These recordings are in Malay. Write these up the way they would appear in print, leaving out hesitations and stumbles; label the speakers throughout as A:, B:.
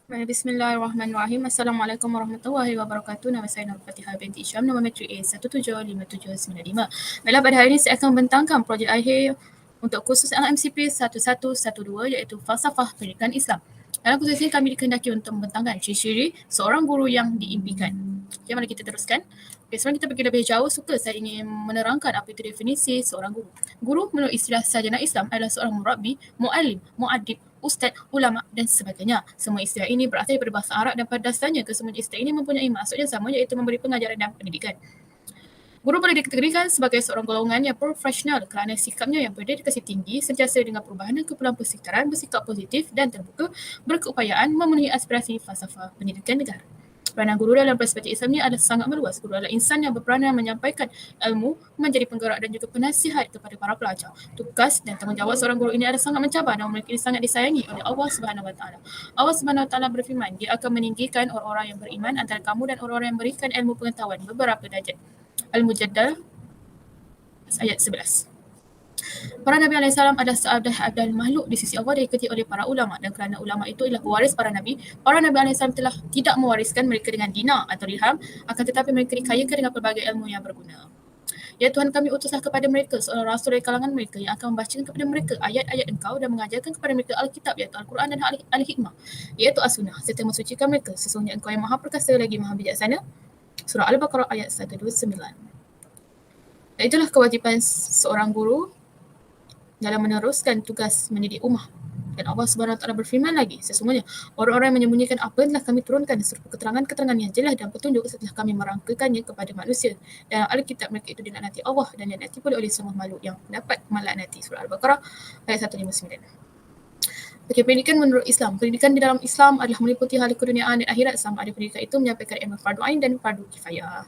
A: Bismillahirrahmanirrahim. Assalamualaikum warahmatullahi wabarakatuh. Nama saya Nur Fatihah binti Isyam. Nama matrik A175795. Baiklah, pada hari ini saya akan membentangkan projek akhir untuk kursus LMCP 1112 iaitu Falsafah Pendidikan Islam. Dalam kursus ini kami dikehendaki untuk membentangkan ciri-ciri seorang guru yang diimpikan. Okay, mari kita teruskan. Okay, sebelum kita pergi lebih jauh, saya ingin menerangkan apa itu definisi seorang guru. Guru menurut istilah sarjana Islam adalah seorang murabbi, mu'allim, mu'adib, ustaz, ulama dan sebagainya. Semua istilah ini berasal daripada bahasa Arab dan pada dasarnya kesemua istilah ini mempunyai maksud yang sama, iaitu memberi pengajaran dan pendidikan. Guru boleh dikategorikan sebagai seorang golongan yang profesional kerana sikapnya yang berdedikasi tinggi, sentiasa dengan perubahan dan kepulauan persekitaran, bersikap positif dan terbuka, berkeupayaan memenuhi aspirasi falsafah pendidikan negara. Peranan guru dalam perspektif Islam ini adalah sangat meluas. Guru adalah insan yang berperanan menyampaikan ilmu, menjadi penggerak dan juga penasihat kepada para pelajar. Tugas dan tanggungjawab seorang guru ini adalah sangat mencabar dan mereka ini sangat disayangi oleh Allah Subhanahu Wa Taala. Allah Subhanahu Wa Taala berfirman, Dia akan meninggikan orang-orang yang beriman antara kamu dan orang-orang yang berikan ilmu pengetahuan beberapa darjat. Al-Mujaddal ayat 11. Para Nabi AS adalah seabdah-abdah makhluk di sisi Allah diikuti oleh para ulama, dan kerana ulama itu adalah pewaris para Nabi AS telah tidak mewariskan mereka dengan dinar atau dirham, akan tetapi mereka dikayakan dengan pelbagai ilmu yang berguna. Ya Tuhan, kami utuslah kepada mereka seorang rasul dari kalangan mereka yang akan membacakan kepada mereka ayat-ayat Engkau dan mengajarkan kepada mereka Alkitab iaitu Al-Quran dan Al-Hikmah iaitu As-Sunnah, serta mensucikan mereka. Sesungguhnya Engkau yang maha perkasa lagi maha bijaksana. Surah Al-Baqarah ayat 129. Dan itulah kewajipan seorang guru dalam meneruskan tugas mendidik ummah. Dan Allah Subhanahu Wa Taala berfirman lagi, sesungguhnya orang-orang yang menyembunyikan apa yang telah kami turunkan serupa keterangan-keterangan yang jelas dan petunjuk setelah kami merangkakannya kepada manusia. Dalam Alkitab mereka itu dilaknati Allah dan dilaknati pula oleh semua makhluk yang dapat melaknati. Surah Al-Baqarah ayat 159. Okey, pendidikan menurut Islam. Pendidikan di dalam Islam adalah meliputi hal keduniaan dan akhirat, sama ada pendidikan itu menyampaikan ilmu fardu ain dan fardu kifayah.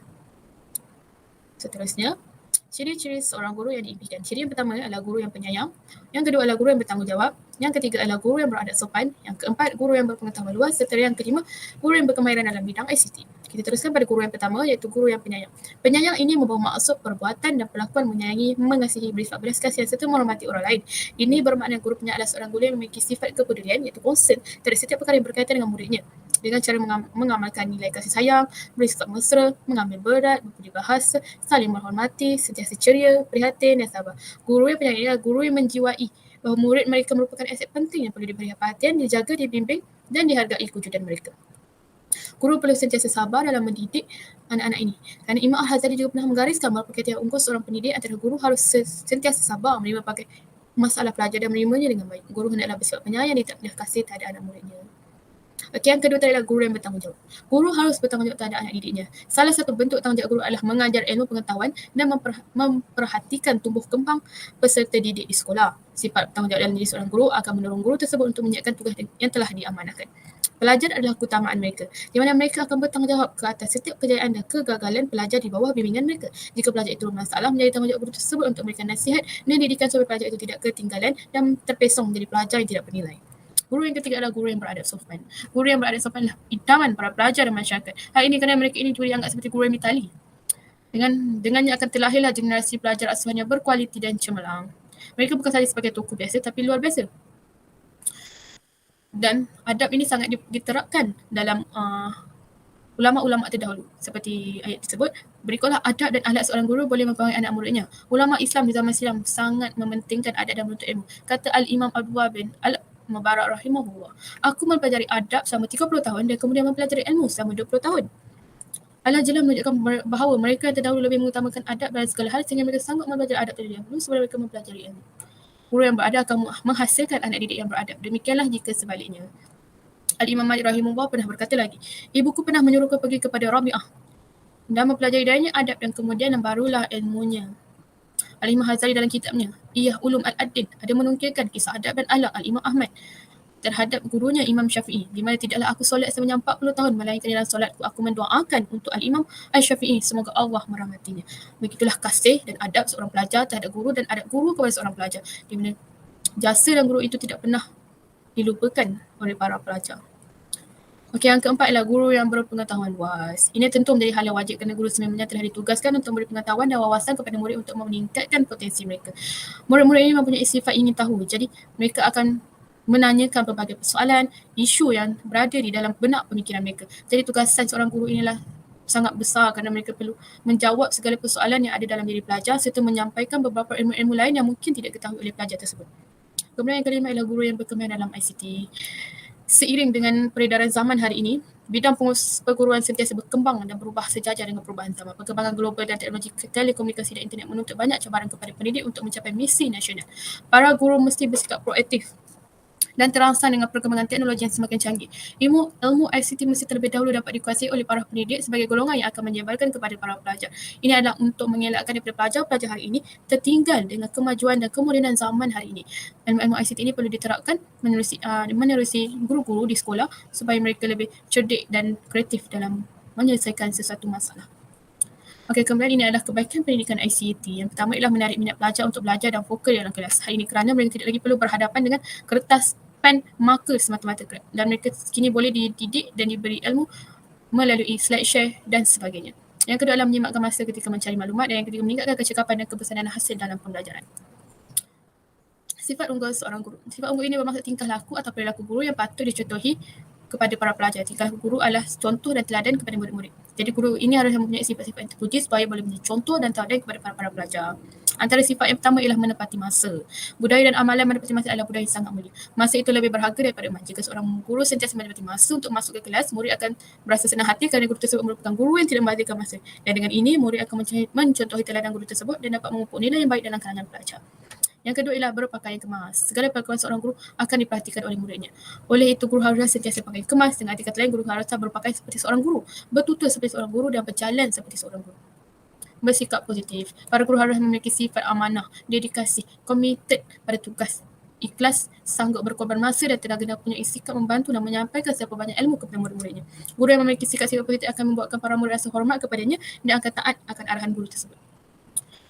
A: Seterusnya, ciri-ciri seorang guru yang diimpikan. Ciri yang pertama adalah guru yang penyayang. Yang kedua adalah guru yang bertanggungjawab. Yang ketiga adalah guru yang beradab sopan. Yang keempat, guru yang berpengetahuan luas. Serta yang kelima, guru yang berkemahiran dalam bidang ICT. Kita teruskan pada guru yang pertama, iaitu guru yang penyayang. Penyayang ini membawa maksud perbuatan dan perlakuan menyayangi, mengasihi, bersifat belas kasihan serta menghormati orang lain. Ini bermakna guru penyayang adalah seorang guru yang memiliki sifat kepedulian, iaitu concern terhadap setiap perkara yang berkaitan dengan muridnya, dengan cara mengamalkan nilai kasih sayang, bersikap mesra, mengambil berat, berbudi bahasa, saling menghormati, sentiasa ceria, prihatin dan sabar. Guru yang penyayang adalah guru yang menjiwai bahawa murid mereka merupakan aset penting yang perlu diberi perhatian, dijaga, dibimbing dan dihargai kewujudan mereka. Guru perlu sentiasa sabar dalam mendidik anak-anak ini. Kerana Imam Al-Ghazali juga pernah menggariskan bahawa kriteria unggul seorang pendidik antara guru harus sentiasa sabar menerima pakai masalah pelajar dan menerimanya dengan baik. Guru hendaklah bersifat penyayang dan tak kasih terhadap anak muridnya. Okey, yang kedua adalah guru yang bertanggungjawab. Guru harus bertanggungjawab terhadap anak didiknya. Salah satu bentuk tanggungjawab guru adalah mengajar ilmu pengetahuan dan memperhatikan tumbuh kembang peserta didik di sekolah. Sifat tanggungjawab dalam diri seorang guru akan mendorong guru tersebut untuk menyiapkan tugas yang telah diamanahkan. Pelajar adalah keutamaan mereka, di mana mereka akan bertanggungjawab ke atas setiap kejayaan dan kegagalan pelajar di bawah bimbingan mereka. Jika pelajar itu bermasalah, menjadi tanggungjawab guru tersebut untuk memberikan nasihat dan didikan supaya pelajar itu tidak ketinggalan dan terpesong menjadi pelajar yang tidak bernilai. Guru yang ketiga adalah guru yang beradab sopan. Guru yang beradab sopan adalah idaman para pelajar dan masyarakat. Hal ini kerana mereka ini juga dianggap seperti guru yang mitali. Dengannya akan terlahirlah generasi pelajar asuhan yang berkualiti dan cemerlang. Mereka bukan sahaja sebagai tokoh biasa tapi luar biasa. Dan adab ini sangat diterapkan dalam ulama-ulama terdahulu. Seperti ayat tersebut, berikutlah adab dan akhlak seorang guru boleh mempengaruhi anak muridnya. Ulama Islam di zaman silam sangat mementingkan adab dan menuntut ilmu. Kata Al-Imam Abdullah bin Mubarak rahimahullah, aku mempelajari adab selama 30 tahun dan kemudian mempelajari ilmu selama 20 tahun. Allah jelas menunjukkan bahawa mereka yang terdahulu lebih mengutamakan adab dalam segala hal sehingga mereka sanggup mempelajari adab terlebih dahulu sebelum mereka mempelajari ilmu. Guru yang beradab akan menghasilkan anak didik yang beradab. Demikianlah jika sebaliknya. Al-Imam Malik rahimahullah pernah berkata lagi, ibuku pernah menyuruhku pergi kepada Rabi'ah dan mempelajari darinya adab dan kemudian barulah ilmunya. Al-Imam Ghazali dalam kitabnya Iyah Ulum Al-Addin ada menungkirkan kisah adab dan akhlak Al-Imam Ahmad terhadap gurunya Imam Syafi'i, di mana tidaklah aku solat sebanyak 40 tahun melainkan dalam solatku aku mendoakan untuk Al-Imam Al-Syafi'i semoga Allah merahmatinya. Begitulah kasih dan adab seorang pelajar terhadap guru dan adab guru kepada seorang pelajar, di mana jasa dan guru itu tidak pernah dilupakan oleh para pelajar. Okey, yang keempat adalah guru yang berpengetahuan luas. Ini tentu menjadi hal yang wajib kerana guru sememangnya telah ditugaskan untuk memberi pengetahuan dan wawasan kepada murid untuk meningkatkan potensi mereka. Murid-murid ini mempunyai sifat ingin tahu, jadi mereka akan menanyakan berbagai persoalan, isu yang berada di dalam benak pemikiran mereka. Jadi tugasan seorang guru inilah sangat besar kerana mereka perlu menjawab segala persoalan yang ada dalam diri pelajar serta menyampaikan beberapa ilmu-ilmu lain yang mungkin tidak diketahui oleh pelajar tersebut. Kemudian yang kelima ialah guru yang berkemahiran dalam ICT. Seiring dengan peredaran zaman hari ini, bidang perguruan sentiasa berkembang dan berubah sejajar dengan perubahan zaman. Perkembangan global dan teknologi telekomunikasi dan internet menuntut banyak cabaran kepada pendidik untuk mencapai misi nasional. Para guru mesti bersikap proaktif dan terangsang dengan perkembangan teknologi yang semakin canggih. Ilmu ICT mesti terlebih dahulu dapat dikuasai oleh para pendidik sebagai golongan yang akan menyebarkan kepada para pelajar. Ini adalah untuk mengelakkan daripada pelajar-pelajar hari ini tertinggal dengan kemajuan dan kemodenan zaman hari ini. Ilmu-ilmu ICT ini perlu diterapkan menerusi guru-guru di sekolah supaya mereka lebih cerdik dan kreatif dalam menyelesaikan sesuatu masalah. Okey, kemudian ini adalah kebaikan pendidikan ICT. Yang pertama ialah menarik minat pelajar untuk belajar dan fokus dalam kelas hari ini kerana mereka tidak lagi perlu berhadapan dengan kertas, pen, marker semata-mata dan mereka kini boleh dididik dan diberi ilmu melalui slideshare dan sebagainya. Yang kedua adalah menyematkan masa ketika mencari maklumat dan yang ketiga meningkatkan kecekapan dan kebersamaan hasil dalam pembelajaran. Sifat unggul seorang guru. Sifat unggul ini bermaksud tingkah laku atau perilaku guru yang patut dicontohi kepada para pelajar. Tingkah laku guru adalah contoh dan teladan kepada murid-murid. Jadi guru ini harus mempunyai sifat-sifat yang terpuji supaya boleh menjadi contoh dan teladan kepada para pelajar. Antara sifat yang pertama ialah menepati masa. Budaya dan amalan menepati masa adalah budaya yang sangat mulia. Masa itu lebih berharga daripada emas. Jika seorang guru sentiasa menepati masa untuk masuk ke kelas, murid akan berasa senang hati kerana guru tersebut merupakan guru yang tidak membazirkan masa. Dan dengan ini, murid akan mencontohi teladan guru tersebut dan dapat memupuk nilai yang baik dalam kalangan pelajar. Yang kedua ialah berpakaian kemas. Segala perlakuan seorang guru akan diperhatikan oleh muridnya. Oleh itu, guru harus sentiasa pakai kemas. Dengan arti kata lain, guru harus berpakaian seperti seorang guru, bertutur seperti seorang guru dan berjalan seperti seorang guru. Bersikap positif. Para guru harus memiliki sifat amanah, dedikasi, committed pada tugas, ikhlas, sanggup berkorban masa dan tenaga dan punya sikap membantu dan menyampaikan seberapa banyak ilmu kepada murid-muridnya. Guru yang memiliki sikap-sikap positif akan membuatkan para murid rasa hormat kepadanya dan akan taat akan arahan guru tersebut.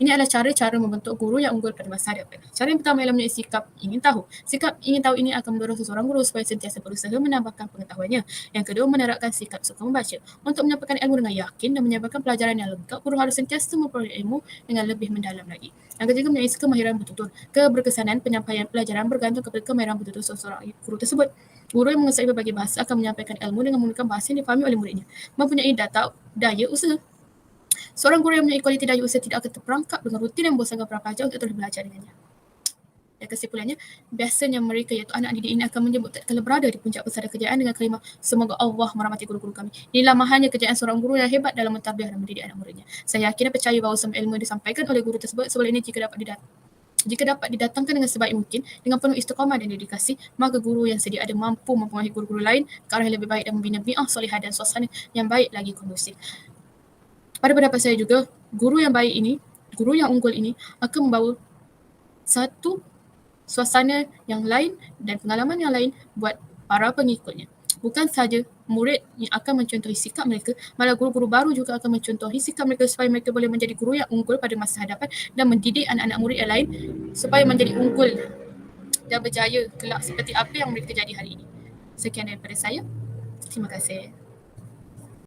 A: Ini adalah cara-cara membentuk guru yang unggul pada masa hadapan. Cara yang pertama ialah mempunyai sikap ingin tahu. Sikap ingin tahu ini akan mendorong seseorang guru supaya sentiasa berusaha menambahkan pengetahuannya. Yang kedua, menerapkan sikap suka membaca. Untuk menyampaikan ilmu dengan yakin dan menyampaikan pelajaran yang lengkap, guru harus sentiasa memperoleh ilmu dengan lebih mendalam lagi. Yang ketiga, mempunyai kemahiran bertutur. Keberkesanan penyampaian pelajaran bergantung kepada kemahiran bertutur seseorang guru tersebut. Guru yang menguasai berbagai bahasa akan menyampaikan ilmu dengan menggunakan bahasa yang difahami oleh muridnya. Mempunyai daya usaha. Seorang guru yang mempunyai kualiti daya usaha tidak akan terperangkap dengan rutin dan membosankan para pelajar untuk terus belajar dengannya. Dan kesimpulannya, biasanya mereka iaitu anak didik ini akan menyebut tatkala berada di puncak pesada kejayaan dengan kalimah semoga Allah merahmati guru-guru kami. Inilah mahanya kejayaan seorang guru yang hebat dalam mentarbiyah dan mendidik anak muridnya. Saya yakin dan percaya bahawa semua ilmu yang disampaikan oleh guru tersebut sebelum ini jika dapat didatangkan dengan sebaik mungkin dengan penuh istiqamah dan dedikasi, maka guru yang sedia ada mampu mempengaruhi guru-guru lain ke arah yang lebih baik dan membina bi'ah solihah dan suasana yang baik lagi kondusif. Pada pendapat saya juga, guru yang baik ini, guru yang unggul ini akan membawa satu suasana yang lain dan pengalaman yang lain buat para pengikutnya. Bukan sahaja murid yang akan mencontohi sikap mereka, malah guru-guru baru juga akan mencontohi sikap mereka supaya mereka boleh menjadi guru yang unggul pada masa hadapan dan mendidik anak-anak murid yang lain supaya menjadi unggul dan berjaya kelak seperti apa yang mereka jadi hari ini. Sekian daripada saya. Terima kasih.